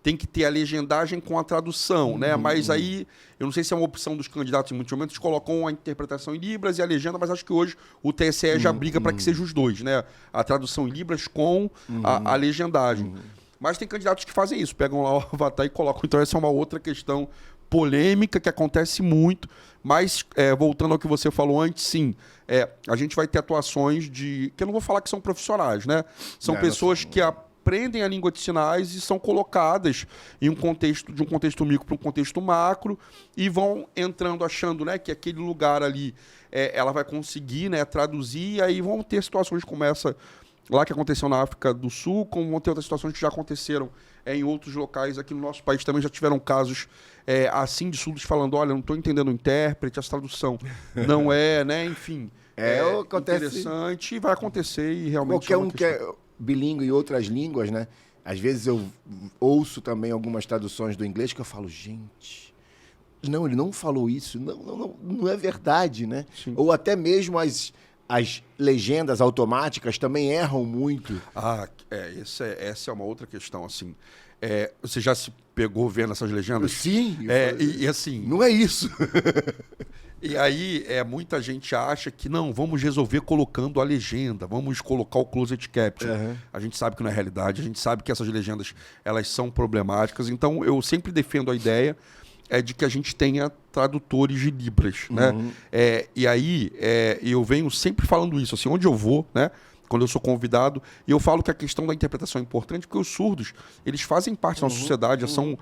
tem que ter a legendagem com a tradução, né? Mas aí, eu não sei se é uma opção dos candidatos, em muitos momentos colocam a interpretação em Libras e a legenda, mas acho que hoje o TSE já briga para que seja os dois, né? A tradução em Libras com a legendagem. Mas tem candidatos que fazem isso, pegam lá o avatar e colocam. Então essa é uma outra questão polêmica que acontece muito. Mas, voltando ao que você falou antes, sim, a gente vai ter atuações que eu não vou falar que são profissionais, né? São pessoas que aprendem a língua de sinais e são colocadas de um contexto micro para um contexto macro e vão entrando achando, né, que aquele lugar ali ela vai conseguir, né, traduzir, e aí vão ter situações como essa lá que aconteceu na África do Sul, como vão ter outras situações que já aconteceram em outros locais aqui no nosso país. Também já tiveram casos assim de surdos falando, olha, não estou entendendo o intérprete, essa tradução não né? Enfim, acontece... interessante e vai acontecer e realmente... Qualquer um que é bilíngue em outras línguas, né? Às vezes eu ouço também algumas traduções do inglês que eu falo, gente... Não, ele não falou isso. Não é verdade, né? Sim. Ou até mesmo as legendas automáticas também erram muito. Essa é uma outra questão, assim. Você já se pegou vendo essas legendas? Sim. E assim... Não é isso. E aí, muita gente acha que, não, vamos resolver colocando a legenda, vamos colocar o closed caption. Uhum. A gente sabe que não é realidade, a gente sabe que essas legendas, elas são problemáticas. Então, eu sempre defendo a ideia de que a gente tenha tradutores de Libras, né? E aí, eu venho sempre falando isso, assim, onde eu vou, né? Quando eu sou convidado, e eu falo que a questão da interpretação é importante, porque os surdos, eles fazem parte da nossa sociedade, já são,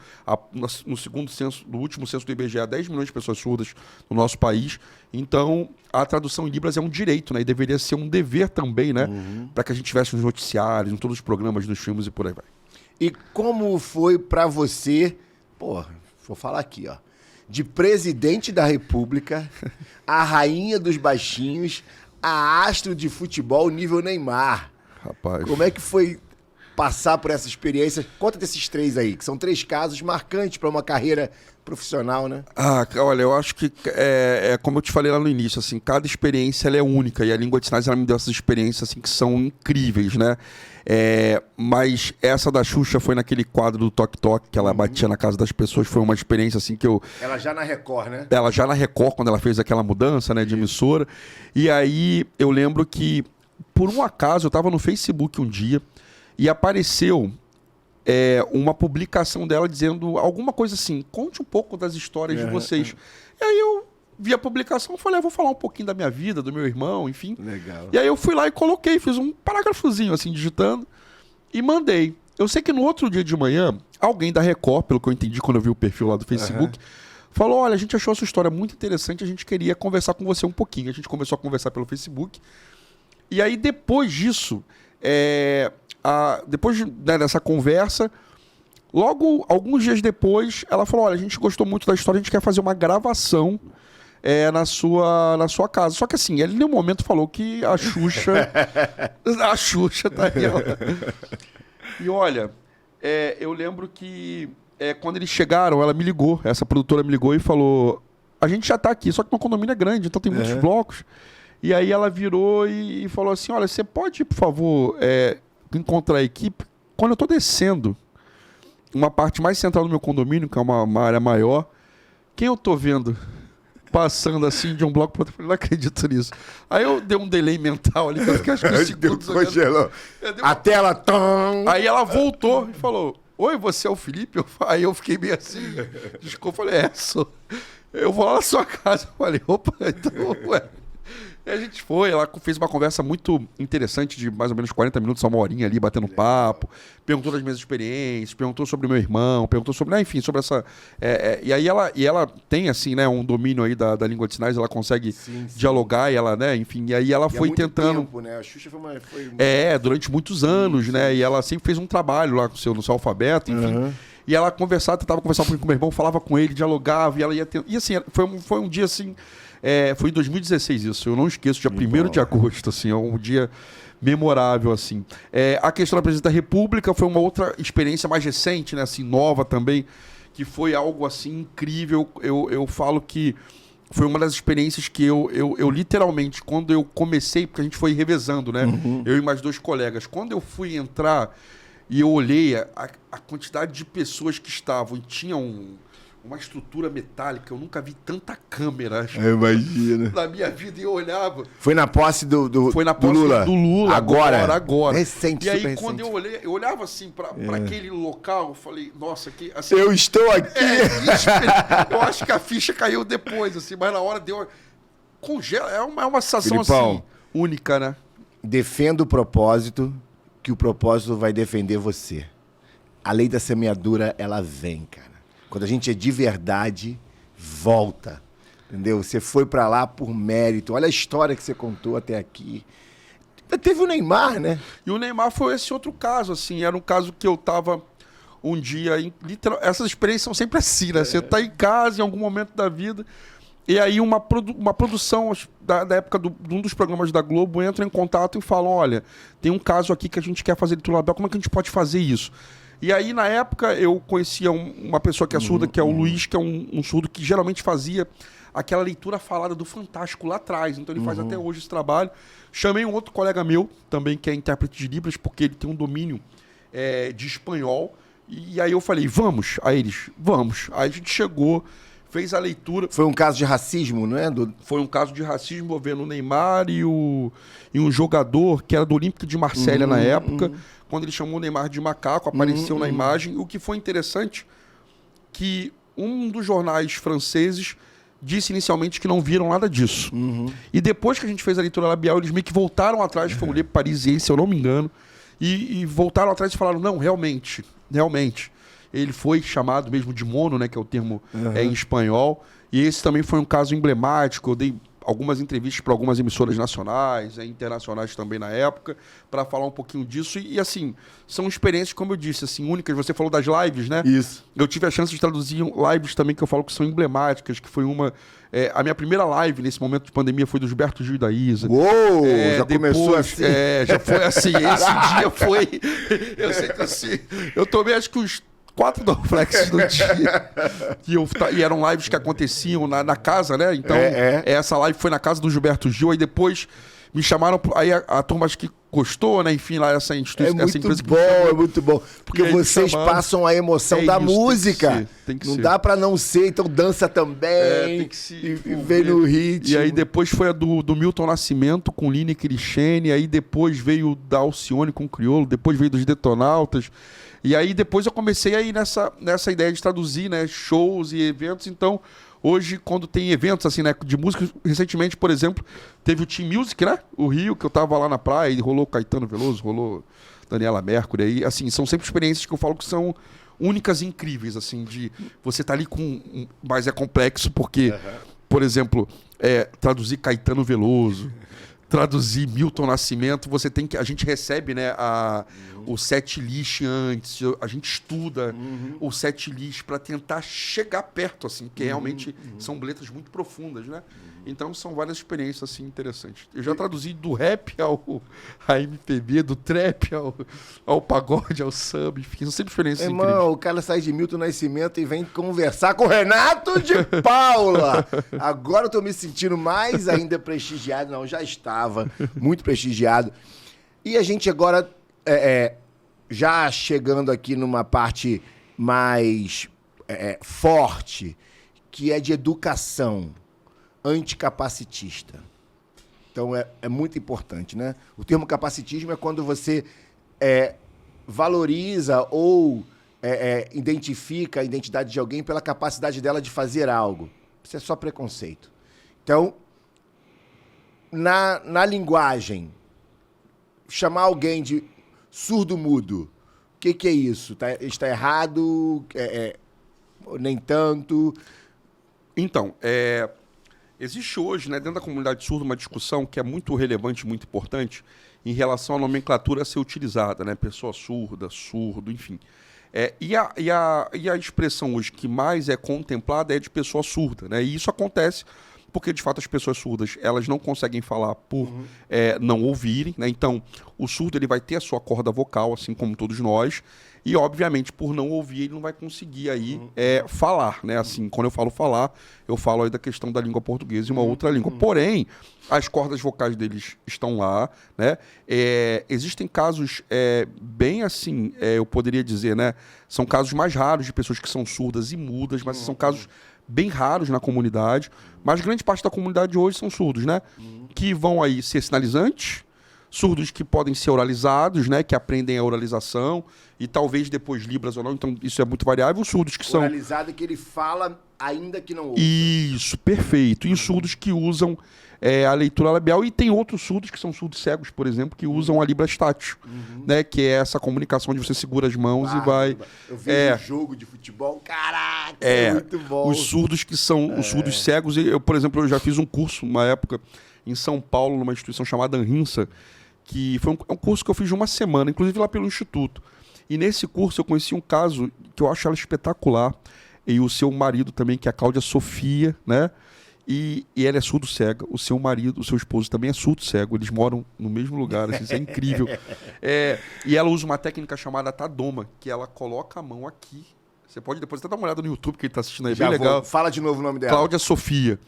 no segundo censo, no último censo do IBGE, 10 milhões de pessoas surdas no nosso país. Então, a tradução em Libras é um direito, né? E deveria ser um dever também, né? Para que a gente tivesse nos noticiários, em todos os programas, nos filmes e por aí vai. E como foi para você, vou falar aqui, ó, de presidente da República, a rainha dos baixinhos, a astro de futebol nível Neymar. Rapaz. Como é que foi passar por essa experiência? Conta desses 3 aí, que são 3 casos marcantes para uma carreira profissional, né? Olha, eu acho que como eu te falei lá no início, assim, cada experiência ela é única, e a língua de sinais ela me deu essas experiências assim, que são incríveis, né? Mas essa da Xuxa foi naquele quadro do Toque Toque, que ela batia na casa das pessoas, foi uma experiência assim que eu... Ela já na Record, né? Ela já na Record, quando ela fez aquela mudança, né, de emissora. E aí eu lembro que, por um acaso, eu estava no Facebook um dia e apareceu uma publicação dela dizendo alguma coisa assim, conte um pouco das histórias de vocês. E aí eu vi a publicação e falei, vou falar um pouquinho da minha vida, do meu irmão, enfim. Legal. E aí eu fui lá e coloquei, fiz um parágrafozinho assim, digitando, e mandei. Eu sei que no outro dia de manhã, alguém da Record, pelo que eu entendi quando eu vi o perfil lá do Facebook, falou, olha, a gente achou a sua história muito interessante, a gente queria conversar com você um pouquinho. A gente começou a conversar pelo Facebook. E aí depois disso, depois dessa conversa, logo, alguns dias depois, ela falou, olha, a gente gostou muito da história, a gente quer fazer uma gravação na sua casa. Só que assim, ele em nenhum momento falou que a Xuxa... a Xuxa tá aí, ó. E olha, eu lembro que quando eles chegaram, ela me ligou, essa produtora me ligou e falou, a gente já tá aqui, só que meu condomínio é grande, então tem muitos blocos. E aí ela virou e falou assim, olha, você pode, por favor, encontrar a equipe? Quando eu tô descendo uma parte mais central do meu condomínio, que é uma área maior, quem eu tô vendo passando assim de um bloco para outro? Eu falei, não acredito nisso. Aí eu dei um delay mental ali, que eu fiquei acho que 5 segundos. Congelou. A tela... Tom. Aí ela voltou e falou, oi, você é o Felipe? Aí eu fiquei meio assim, desculpa, eu falei, sou. Eu vou lá na sua casa. Eu falei, opa, então, ué. E a gente foi, ela fez uma conversa muito interessante de mais ou menos 40 minutos, uma horinha ali, batendo papo, perguntou das minhas experiências, perguntou sobre o meu irmão, perguntou sobre, enfim, sobre essa... E aí ela tem, assim, né, um domínio aí da língua de sinais, ela consegue dialogar, e ela, né, enfim, e aí ela foi tentando... Tempo, né? A Xuxa foi durante muitos anos, né, e ela sempre fez um trabalho lá no seu alfabeto, enfim... E ela tentava conversar um pouquinho com o meu irmão, falava com ele, dialogava, e ela ia... E assim, foi um dia, assim... foi em 2016 isso, eu não esqueço, dia 1º de agosto, assim, é um dia memorável, assim. A questão da presidência da República foi uma outra experiência mais recente, né, assim, nova também, que foi algo, assim, incrível. Eu falo que foi uma das experiências que eu literalmente, quando eu comecei, porque a gente foi revezando, né, eu e mais 2 colegas, quando eu fui entrar e eu olhei a quantidade de pessoas que estavam e tinham uma estrutura metálica, eu nunca vi tanta câmera imagina. na minha vida, e eu olhava. Foi na posse do Lula. Agora. Recente, e aí, super quando recente. eu olhava assim para aquele local, eu falei, nossa, que assim, eu estou aqui. Eu acho que a ficha caiu depois, assim, mas na hora deu. Congela, é uma sensação Filipão, assim, única, né? Defenda o propósito, que o propósito vai defender você. A lei da semeadura, ela vem, cara. Quando a gente é de verdade, volta. Entendeu? Você foi pra lá por mérito. Olha a história que você contou até aqui. Teve o Neymar, né? E o Neymar foi esse outro caso, assim. Era um caso que eu tava um dia... Essas experiências são sempre assim, né? Você tá em casa em algum momento da vida... E aí uma produção da época de um dos programas da Globo entra em contato e fala, olha, tem um caso aqui que a gente quer fazer de Tulabel, como é que a gente pode fazer isso? E aí, na época, eu conhecia uma pessoa que é surda, que é o Luiz, que é um surdo que geralmente fazia aquela leitura falada do Fantástico lá atrás. Então ele faz até hoje esse trabalho. Chamei um outro colega meu, também, que é intérprete de Libras, porque ele tem um domínio de espanhol. E aí eu falei, vamos. Aí eles, vamos. Aí a gente chegou, fez a leitura. Foi um caso de racismo, não é? Foi um caso de racismo envolvendo o Neymar e um jogador que era do Olympique de Marselha na época. Quando ele chamou o Neymar de macaco, apareceu na imagem. O que foi interessante, que um dos jornais franceses disse inicialmente que não viram nada disso. E depois que a gente fez a leitura labial, eles meio que voltaram atrás, foi um Le Parisien, se eu não me engano, e voltaram atrás e falaram, não, realmente, ele foi chamado mesmo de mono, né, que é o termo em espanhol, e esse também foi um caso emblemático. Eu dei algumas entrevistas para algumas emissoras nacionais, internacionais também na época, para falar um pouquinho disso. E, assim, são experiências, como eu disse, assim, únicas. Você falou das lives, né? Isso. Eu tive a chance de traduzir lives também que eu falo que são emblemáticas, que foi uma... a minha primeira live nesse momento de pandemia foi do Gilberto Gil e da Isa. Uou! Já começou assim? Já foi assim. Esse dia foi... Eu sei que assim... Eu tomei acho que uns 4 Dorflex no dia. E eram lives que aconteciam na casa, né? Então, essa live foi na casa do Gilberto Gil. Aí depois me chamaram... Aí a turma acho que gostou, né? Enfim, lá essa instituição... É muito bom. Porque vocês passam a emoção da música. Tem que não ser. Dá pra não ser, então dança também. Tem que se e vem no ritmo. E aí depois foi a do Milton Nascimento com Lineker e Cristiane. Aí depois veio da Alcione com o Criolo. Depois veio dos Detonautas. E aí depois eu comecei aí nessa ideia de traduzir, né, shows e eventos. Então, hoje, quando tem eventos assim, né, de música, recentemente, por exemplo, teve o Team Music, né, o Rio, que eu tava lá na praia, e rolou Caetano Veloso, rolou Daniela Mercury. Aí, assim, são sempre experiências que eu falo que são únicas e incríveis, assim, de você tá ali com... Mas é complexo porque, por exemplo, traduzir Caetano Veloso... Traduzir Milton Nascimento, você tem que... A gente recebe, né, o set list antes, a gente estuda o set list para tentar chegar perto, assim, porque realmente são letras muito profundas, né? Então são várias experiências, assim, interessantes. Eu já traduzi do rap à MPB, do trap ao pagode, ao samba, enfim, são sempre experiências incríveis. Irmão, o cara sai de Milton Nascimento e vem conversar com o Renato de Paula. Agora eu tô me sentindo mais ainda prestigiado. Não, já estava muito prestigiado. E a gente agora, já chegando aqui numa parte mais forte, que é de educação anticapacitista. Então é muito importante, né? O termo capacitismo é quando você valoriza ou identifica a identidade de alguém pela capacidade dela de fazer algo. Isso é só preconceito. Então, na linguagem, chamar alguém de surdo-mudo, o que é isso? Está errado? Nem tanto? Então, existe hoje, né, dentro da comunidade surda, uma discussão que é muito relevante, muito importante, em relação à nomenclatura a ser utilizada, né? Pessoa surda, surdo, enfim. E a expressão hoje que mais é contemplada é de pessoa surda, né? E isso acontece porque, de fato, as pessoas surdas, elas não conseguem falar por não ouvirem, né? Então, o surdo ele vai ter a sua corda vocal, assim como todos nós, e, obviamente, por não ouvir, ele não vai conseguir aí falar, né? Assim, quando eu falo falar, eu falo aí da questão da língua portuguesa e uma outra língua. Porém, as cordas vocais deles estão lá, né? Existem casos bem assim, eu poderia dizer, né? São casos mais raros de pessoas que são surdas e mudas, mas são casos bem raros na comunidade. Mas grande parte da comunidade hoje são surdos, né? Que vão aí ser sinalizantes, surdos que podem ser oralizados, né? Que aprendem a oralização e talvez depois Libras ou não, então isso é muito variável. Surdos que são... Oralizado é que ele fala ainda que não ouça. Isso, perfeito. E os surdos que usam a leitura labial, e tem outros surdos que são surdos cegos, por exemplo, que usam a Libra Estátil, né? Que é essa comunicação onde você segura as mãos e vai... Eu vejo jogo de futebol, caraca, é muito bom. Os surdos que são os surdos cegos, eu, por exemplo, eu já fiz um curso, uma época, em São Paulo, numa instituição chamada Anhinsa, que foi um curso que eu fiz de uma semana, inclusive lá pelo Instituto. E nesse curso eu conheci um caso que eu acho ela espetacular, e o seu marido também, que é a Cláudia Sofia, né? E ela é surdo-cega, o seu marido, o seu esposo também é surdo-cego, eles moram no mesmo lugar, assim, isso é incrível. E ela usa uma técnica chamada Tadoma, que ela coloca a mão aqui. Você pode depois até dar uma olhada no YouTube, que ele está assistindo aí, bem legal. Fala de novo o nome dela. Cláudia Sofia.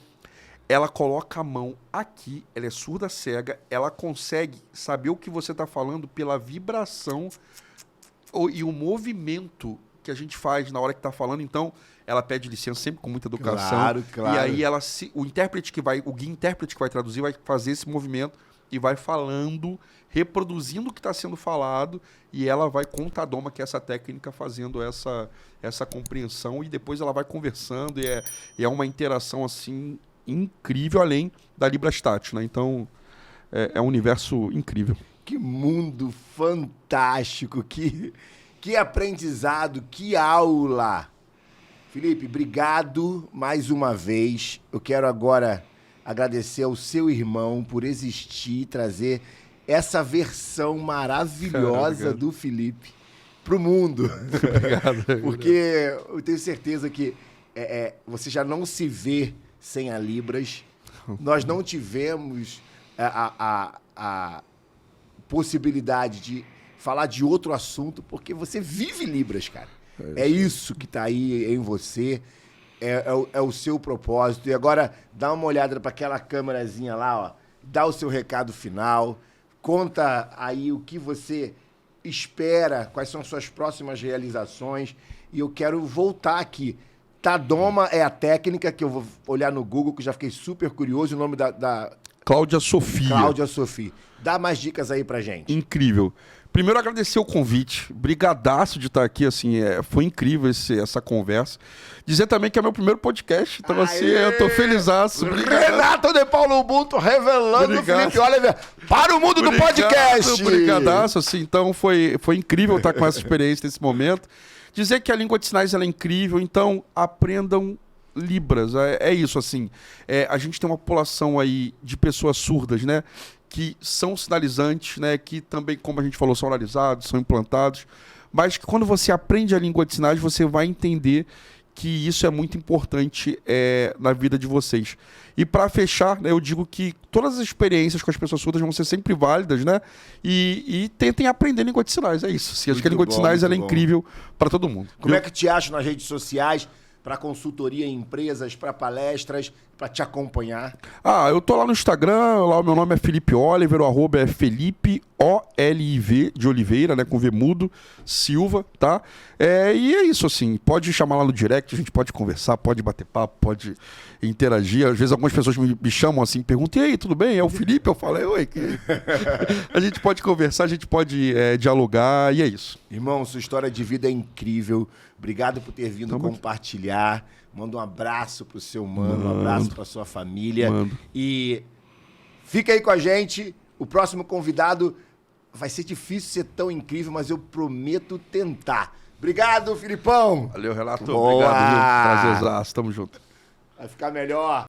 Ela coloca a mão aqui, ela é surda-cega, ela consegue saber o que você está falando pela vibração e o movimento que a gente faz na hora que está falando. Então, ela pede licença sempre com muita educação. Claro. E aí o guia intérprete que vai traduzir vai fazer esse movimento e vai falando, reproduzindo o que está sendo falado, e ela vai com o Tadoma, que é essa técnica, fazendo essa compreensão, e depois ela vai conversando, e é uma interação assim incrível, além da Libra Estátil, né? Então, é um universo incrível. Que mundo fantástico, que aprendizado, que aula. Felipe, obrigado mais uma vez. Eu quero agora agradecer ao seu irmão por existir, trazer essa versão maravilhosa do Felipe para o mundo. Obrigado. Porque eu tenho certeza que você já não se vê sem a Libras. Nós não tivemos a possibilidade de falar de outro assunto, porque você vive Libras, cara. É isso que tá aí em você, é o seu propósito. E agora, dá uma olhada para aquela câmerazinha lá, ó, dá o seu recado final, conta aí o que você espera, quais são as suas próximas realizações. E eu quero voltar aqui. Tadoma é a técnica que eu vou olhar no Google, que já fiquei super curioso. O nome da... Cláudia Sofia. Cláudia Sofia. Dá mais dicas aí pra gente. Incrível. Primeiro, agradecer o convite. Brigadaço de estar aqui, assim, foi incrível essa conversa. Dizer também que é meu primeiro podcast, então assim, eu tô felizaço. Renato de Paulo Ubuntu revelando o Felipe Oliver para o mundo do podcast. Brigadaço, assim, então foi incrível estar com essa experiência nesse momento. Dizer que a língua de sinais ela é incrível, então aprendam Libras. É isso, assim. A gente tem uma população aí de pessoas surdas, né? Que são sinalizantes, né? Que também, como a gente falou, são oralizados, são implantados. Mas que quando você aprende a língua de sinais, você vai entender que isso é muito importante na vida de vocês. E para fechar, né, eu digo que todas as experiências com as pessoas surdas vão ser sempre válidas, né? E tentem aprender língua de sinais, é isso. Acho que a língua de sinais ela é incrível para todo mundo. Como é que te acham nas redes sociais? Para consultoria em empresas, para palestras, para te acompanhar? Eu tô lá no Instagram, lá o meu nome é Felipe Oliver, o arroba é Felipe OLIV de Oliveira, né, com V mudo, Silva, tá? E é isso, assim, pode chamar lá no direct, a gente pode conversar, pode bater papo, pode interagir. Às vezes algumas pessoas me chamam assim, perguntam, e aí, tudo bem? É o Felipe? Eu falo, oi. A gente pode conversar, a gente pode dialogar, e é isso. Irmão, sua história de vida é incrível. Obrigado por ter vindo compartilhar. Manda um abraço pro seu mano, um abraço pra sua família. E fica aí com a gente. O próximo convidado vai ser difícil ser tão incrível, mas eu prometo tentar. Obrigado, Filipão. Valeu, Renato. Boa. Obrigado, viu? Prazerzaço. Tamo junto. Vai ficar melhor.